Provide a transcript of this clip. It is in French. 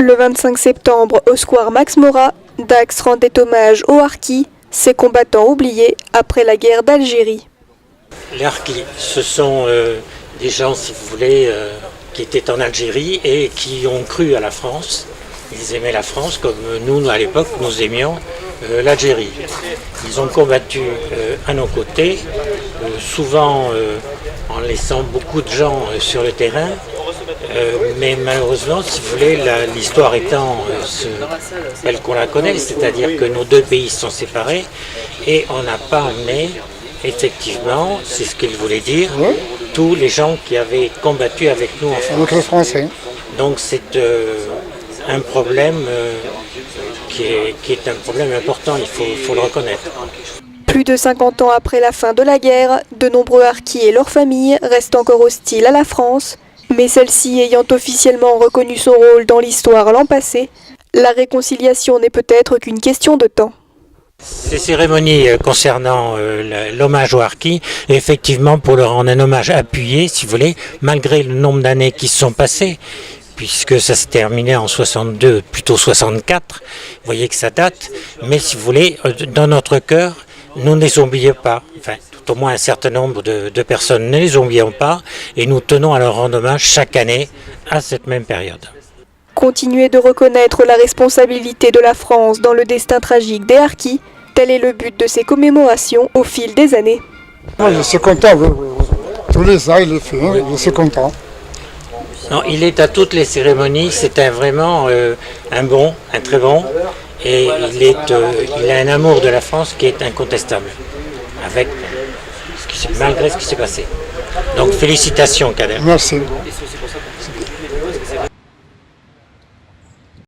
Le 25 septembre, au square Max Morat, Dax rendait hommage aux harkis, ces combattants oubliés après la guerre d'Algérie. Les harkis, ce sont des gens, si vous voulez, qui étaient en Algérie et qui ont cru à la France. Ils aimaient la France comme nous, à l'époque, nous aimions l'Algérie. Ils ont combattu à nos côtés, souvent en laissant beaucoup de gens sur le terrain. Mais malheureusement, si vous voulez, l'histoire étant telle qu'on la connaît, c'est-à-dire que nos deux pays sont séparés et on n'a pas emmené, effectivement, c'est ce qu'il voulait dire, tous les gens qui avaient combattu avec nous en France. Avec les Français. Donc c'est un problème qui est un problème important, il faut le reconnaître. Plus de 50 ans après la fin de la guerre, de nombreux harkis et leurs familles restent encore hostiles à la France. Mais celle-ci ayant officiellement reconnu son rôle dans l'histoire l'an passé, la réconciliation n'est peut-être qu'une question de temps. Ces cérémonies concernant l'hommage aux harkis, effectivement pour leur rendre un hommage appuyé, si vous voulez, malgré le nombre d'années qui se sont passées, puisque ça s'est terminé en 62, plutôt 64, vous voyez que ça date, mais si vous voulez, dans notre cœur, nous ne les oublions pas, enfin tout au moins un certain nombre de personnes ne les oublions pas, et nous tenons à leur rendre hommage chaque année à cette même période. Continuer de reconnaître la responsabilité de la France dans le destin tragique des harkis, tel est le but de ces commémorations au fil des années. Moi je suis content, oui. Tous les ans il est fait, je suis content. Non, il est à toutes les cérémonies, c'est vraiment un très bon, et il a un amour de la France qui est incontestable, malgré ce qui s'est passé. Donc félicitations Kader. Merci.